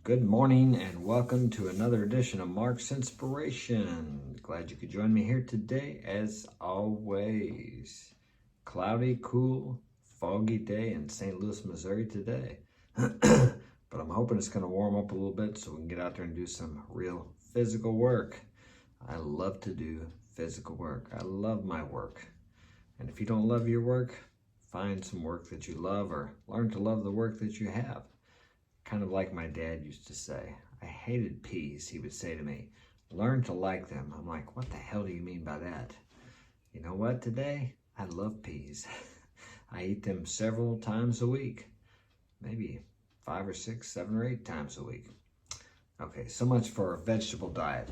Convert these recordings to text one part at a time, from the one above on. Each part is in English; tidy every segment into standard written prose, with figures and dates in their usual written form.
Good morning and welcome to another edition of Mark's Inspiration. Glad you could join me here today as always. Cloudy, cool, foggy day in St. Louis, Missouri today. But I'm hoping it's going to warm up a little bit so we can get out there and do some real physical work. I love to do physical work. I love my work. And if you don't love your work, find some work that you love or learn to love the work that you have. Kind of like my dad used to say. I hated peas. He would say to me, learn to like them. I'm like, what the hell do you mean by that? You know what, today, I love peas. I eat them several times a week. Maybe 5 or 6, 7 or 8 times a week. Okay, so much for a vegetable diet.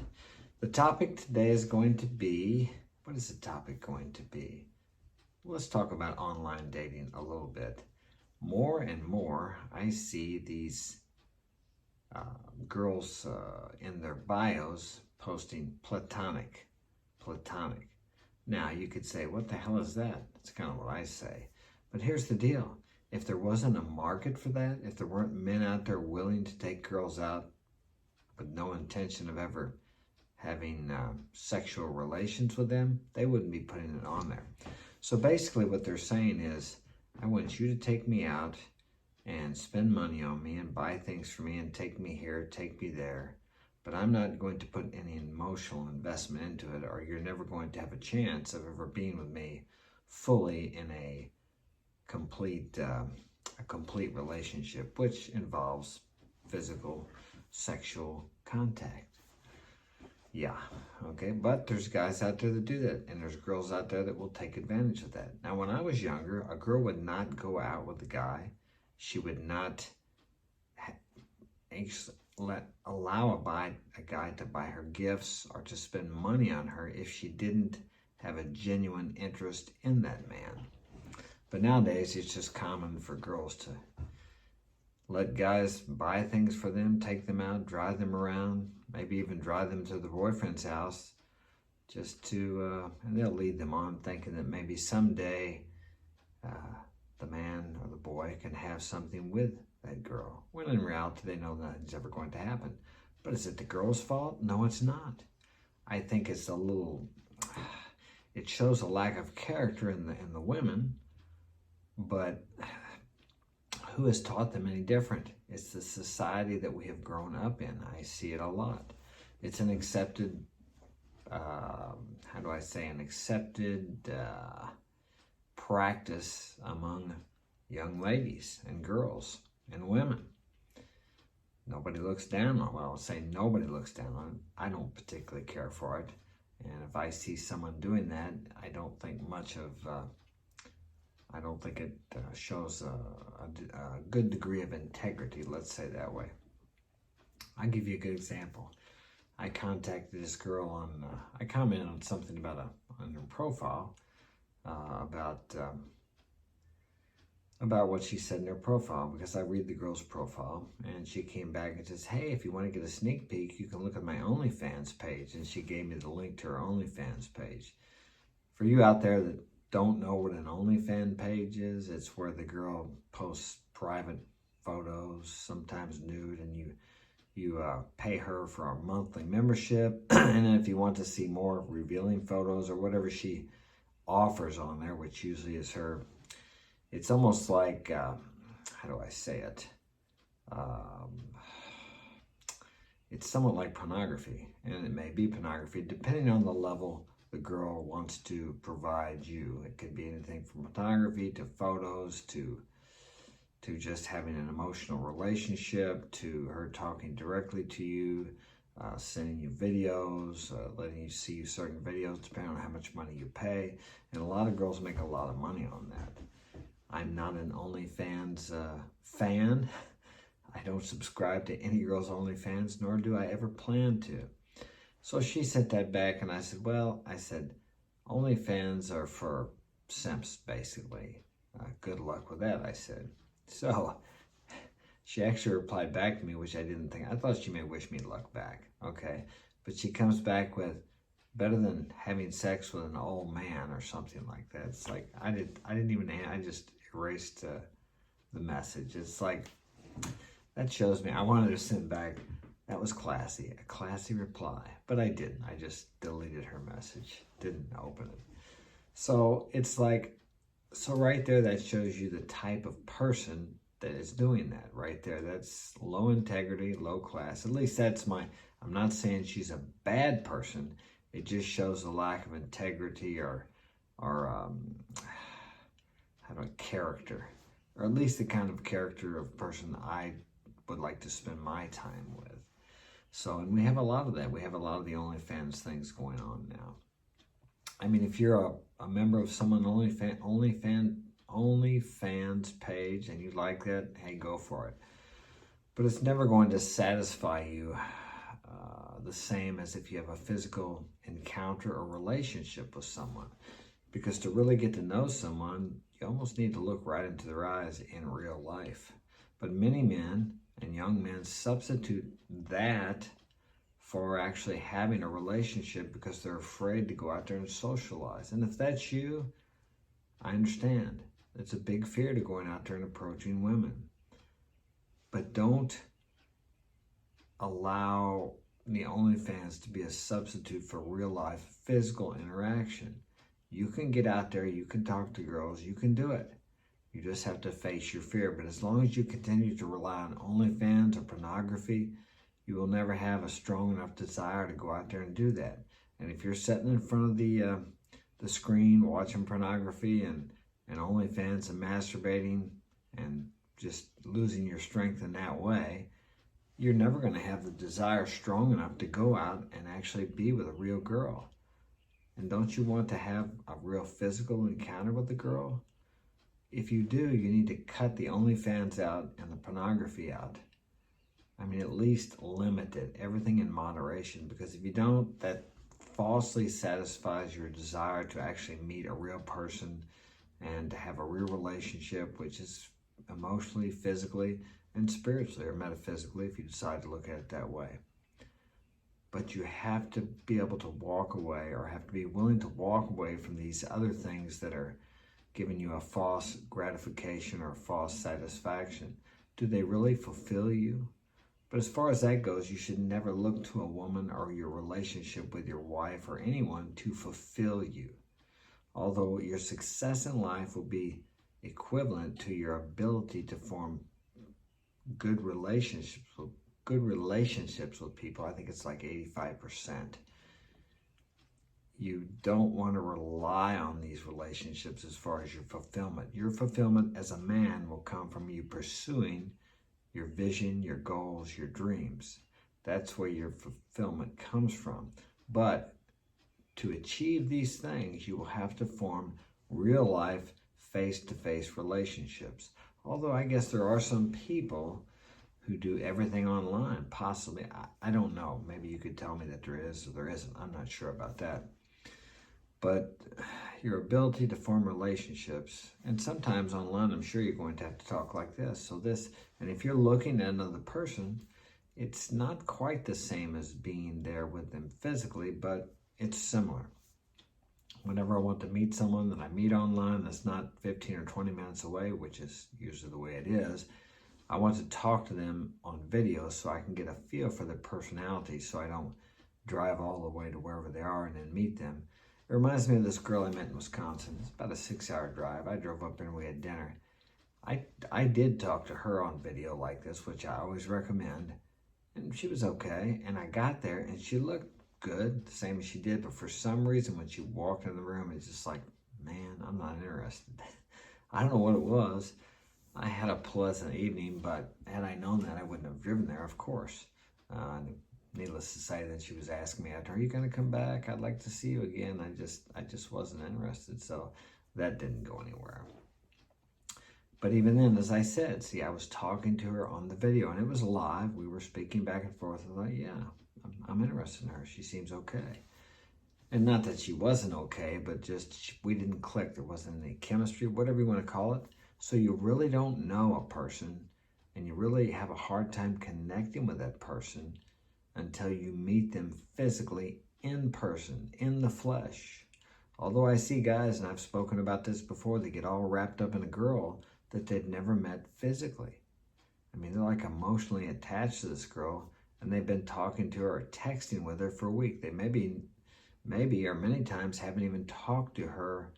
The topic today is going to be, what is the topic going to be? Let's talk about online dating a little bit. More and more, I see these girls in their bios posting Platonic. Now, you could say, what the hell is that? That's kind of what I say. But here's the deal. If there wasn't a market for that, if there weren't men out there willing to take girls out with no intention of ever having sexual relations with them, they wouldn't be putting it on there. So basically what they're saying is, I want you to take me out and spend money on me and buy things for me and take me here, take me there. But I'm not going to put any emotional investment into it, or you're never going to have a chance of ever being with me fully in a complete relationship, which involves physical, sexual contact. Yeah, okay, but there's guys out there that do that, and there's girls out there that will take advantage of that. Now, when I was younger, a girl would not go out with a guy. She would not allow a guy to buy her gifts or to spend money on her if she didn't have a genuine interest in that man. But nowadays, it's just common for girls to let guys buy things for them, take them out, drive them around, maybe even drive them to the boyfriend's house just to, and they'll lead them on thinking that maybe someday the man or the boy can have something with that girl. When in reality, they know nothing's ever going to happen. But is it the girl's fault? No, it's not. I think it's a little, it shows a lack of character in the women, but who has taught them any different? It's the society that we have grown up in. I see it a lot. It's an accepted, practice among young ladies and girls and women. Nobody looks down on it. Well, I'll say nobody looks down on it. I don't particularly care for it. And if I see someone doing that, I don't think it shows a good degree of integrity, let's say that way. I'll give you a good example. I contacted this girl on, I commented on something on her profile, about what she said in her profile, because I read the girl's profile, and she came back and says, hey, if you want to get a sneak peek, you can look at my OnlyFans page, and she gave me the link to her OnlyFans page. For you out there that don't know what an OnlyFans page is, it's where the girl posts private photos, sometimes nude, and you pay her for a monthly membership. And then if you want to see more revealing photos or whatever she offers on there, which usually is her, it's almost like, how do I say it? It's somewhat like pornography, and it may be pornography depending on the level the girl wants to provide you. It could be anything from photography to photos to just having an emotional relationship, to her talking directly to you, sending you videos, letting you see certain videos depending on how much money you pay. And a lot of girls make a lot of money on that. I'm not an OnlyFans fan. I don't subscribe to any girl's OnlyFans, nor do I ever plan to. So she sent that back, and I said, OnlyFans are for simps, basically. Good luck with that, I said. So she actually replied back to me, which I didn't think. I thought she may wish me luck back, okay? But she comes back with, better than having sex with an old man or something like that. It's like, I just erased the message. It's like, That shows me I wanted to send back, that was classy, a classy reply. But I didn't. I just deleted her message. Didn't open it. So it's like, so right there, that shows you the type of person that is doing that right there. That's low integrity, low class. At least that's my, I'm not saying she's a bad person. It just shows a lack of integrity or how do I, character, or at least the kind of character of person I would like to spend my time with. So, and we have a lot of that. We have a lot of the OnlyFans things going on now. I mean, if you're a member of someone OnlyFans page and you like that, hey, go for it. But it's never going to satisfy you the same as if you have a physical encounter or relationship with someone. Because to really get to know someone, you almost need to look right into their eyes in real life. But many men and young men substitute that for actually having a relationship because they're afraid to go out there and socialize. And if that's you, I understand. It's a big fear to going out there and approaching women. But don't allow the OnlyFans to be a substitute for real life physical interaction. You can get out there, you can talk to girls, you can do it. You just have to face your fear. But as long as you continue to rely on OnlyFans or pornography, you will never have a strong enough desire to go out there and do that. And if you're sitting in front of the screen watching pornography and OnlyFans and masturbating and just losing your strength in that way, you're never going to have the desire strong enough to go out and actually be with a real girl. And don't you want to have a real physical encounter with the girl? If you do, you need to cut the OnlyFans out and the pornography out. I mean, at least limit it, everything in moderation, because if you don't, that falsely satisfies your desire to actually meet a real person and to have a real relationship, which is emotionally, physically, and spiritually, or metaphysically, if you decide to look at it that way. But you have to be able to walk away, or have to be willing to walk away from these other things that are giving you a false gratification or false satisfaction. Do they really fulfill you? But as far as that goes, you should never look to a woman or your relationship with your wife or anyone to fulfill you. Although your success in life will be equivalent to your ability to form good relationships with people. I think it's like 85%. You don't want to rely on these relationships as far as your fulfillment. Your fulfillment as a man will come from you pursuing your vision, your goals, your dreams. That's where your fulfillment comes from. But to achieve these things, you will have to form real life, face-to-face relationships. Although I guess there are some people who do everything online, possibly. I don't know. Maybe you could tell me that there is or there isn't. I'm not sure about that. But your ability to form relationships, and sometimes online, I'm sure you're going to have to talk like this. So this, and if you're looking at another person, it's not quite the same as being there with them physically, but it's similar. Whenever I want to meet someone that I meet online that's not 15 or 20 minutes away, which is usually the way it is, I want to talk to them on video so I can get a feel for their personality, so I don't drive all the way to wherever they are and then meet them. It reminds me of this girl I met in Wisconsin. It's about a 6-hour drive. I drove up there and we had dinner. I did talk to her on video like this, which I always recommend. And she was okay. And I got there and she looked good, the same as she did. But for some reason, when she walked in the room, it's just like, man, I'm not interested. I don't know what it was. I had a pleasant evening, but had I known that, I wouldn't have driven there, of course. Needless to say, that she was asking me after, are you going to come back? I'd like to see you again. I just wasn't interested, so that didn't go anywhere. But even then, as I said, see, I was talking to her on the video, and it was live. We were speaking back and forth. I thought, yeah, I'm interested in her. She seems okay. And not that she wasn't okay, but just we didn't click. There wasn't any chemistry, whatever you want to call it. So you really don't know a person, and you really have a hard time connecting with that person until you meet them physically in person, in the flesh. Although I see guys, and I've spoken about this before, they get all wrapped up in a girl that they've never met physically. I mean, they're like emotionally attached to this girl, and they've been talking to her or texting with her for a week. They maybe or many times haven't even talked to her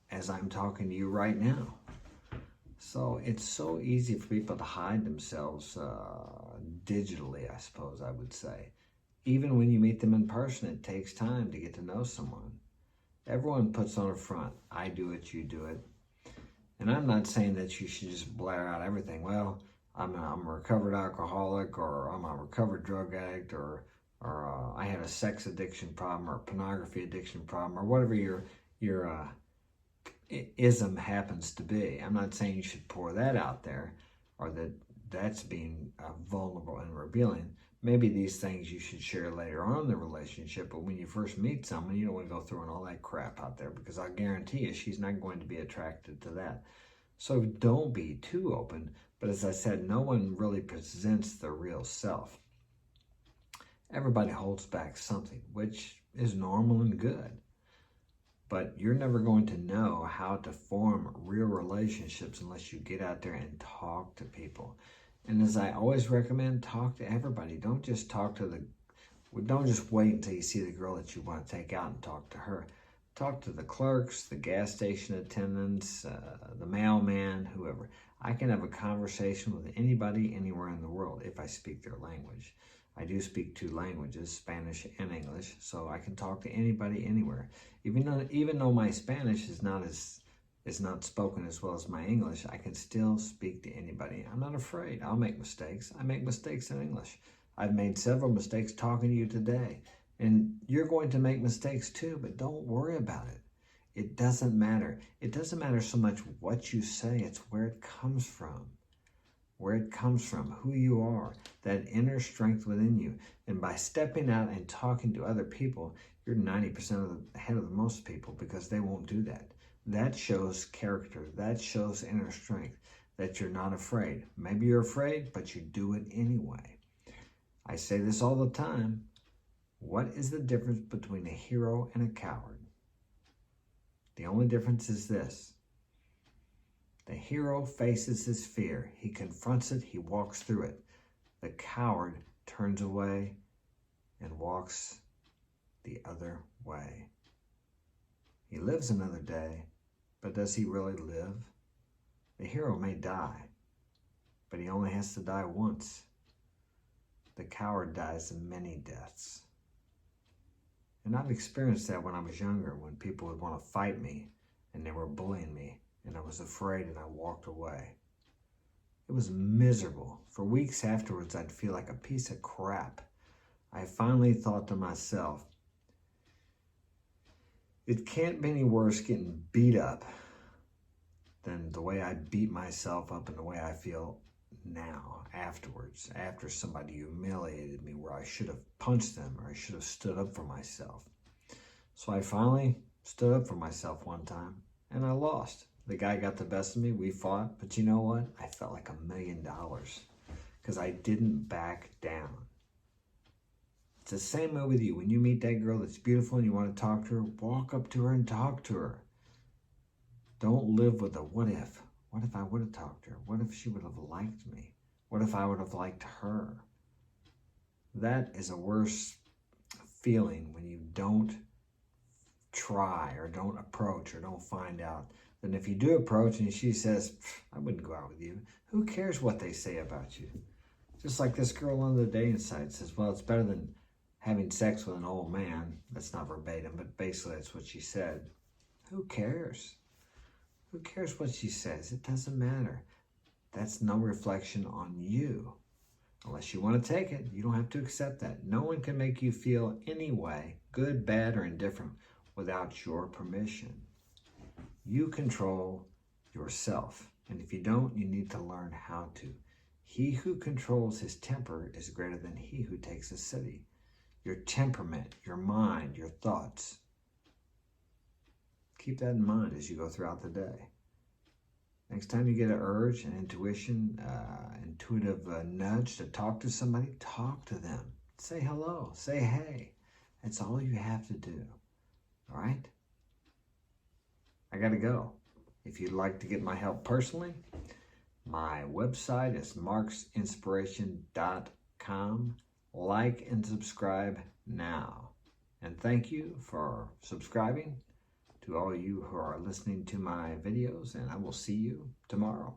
as I'm talking to you right now. So it's so easy for people to hide themselves digitally, I suppose I would say. Even when you meet them in person, it takes time to get to know someone. Everyone puts on a front. I do it, you do it. And I'm not saying that you should just blare out everything. Well, I'm a recovered alcoholic, or I'm a recovered drug addict, or I had a sex addiction problem, or a pornography addiction problem, or whatever your ism happens to be. I'm not saying you should pour that out there, or that's being vulnerable and revealing. Maybe these things you should share later on in the relationship, but when you first meet someone, you don't want to go throwing all that crap out there, because I guarantee you she's not going to be attracted to that. So don't be too open, but as I said, no one really presents their real self. Everybody holds back something, which is normal and good. But you're never going to know how to form real relationships unless you get out there and talk to people. And as I always recommend, talk to everybody. Don't just don't just wait until you see the girl that you want to take out and talk to her. Talk to the clerks, the gas station attendants, the mailman, whoever. I can have a conversation with anybody anywhere in the world if I speak their language. I do speak 2 languages, Spanish and English, so I can talk to anybody anywhere. Even though my Spanish is not spoken as well as my English, I can still speak to anybody. I'm not afraid. I'll make mistakes. I make mistakes in English. I've made several mistakes talking to you today. And you're going to make mistakes too, but don't worry about it. It doesn't matter. It doesn't matter so much what you say, it's where it comes from. Where it comes from, who you are, that inner strength within you. And by stepping out and talking to other people, you're 90% ahead of most people, because they won't do that. That shows character. That shows inner strength, that you're not afraid. Maybe you're afraid, but you do it anyway. I say this all the time. What is the difference between a hero and a coward? The only difference is this. The hero faces his fear. He confronts it. He walks through it. The coward turns away and walks the other way. He lives another day, but does he really live? The hero may die, but he only has to die once. The coward dies many deaths. And I've experienced that when I was younger, when people would want to fight me and they were bullying me, and I was afraid and I walked away. It was miserable. For weeks afterwards, I'd feel like a piece of crap. I finally thought to myself, it can't be any worse getting beat up than the way I beat myself up and the way I feel now, afterwards, after somebody humiliated me, where I should have punched them or I should have stood up for myself. So I finally stood up for myself one time, and I lost. The guy got the best of me, we fought, but you know what? I felt like $1 million because I didn't back down. It's the same way with you. When you meet that girl that's beautiful and you want to talk to her, walk up to her and talk to her. Don't live with a what if. What if I would have talked to her? What if she would have liked me? What if I would have liked her? That is a worse feeling when you don't try or don't approach or don't find out than if you do approach and she says, I wouldn't go out with you. Who cares what they say about you? Just like this girl on the dating site says, well, it's better than having sex with an old man. That's not verbatim, but basically that's what she said. Who cares? Who cares what she says? It doesn't matter. That's no reflection on you. Unless you want to take it, you don't have to accept that. No one can make you feel any way, good, bad, or indifferent, without your permission. You control yourself. And if you don't, you need to learn how to. He who controls his temper is greater than he who takes a city. Your temperament, your mind, your thoughts. Keep that in mind as you go throughout the day. Next time you get an urge, an intuitive nudge to talk to somebody, talk to them. Say hello, say hey. That's all you have to do. All right? I got to go. If you'd like to get my help personally, My website is marksinspiration.com. Like and subscribe now. And thank you for subscribing to all you who are listening to my videos, and I will see you tomorrow.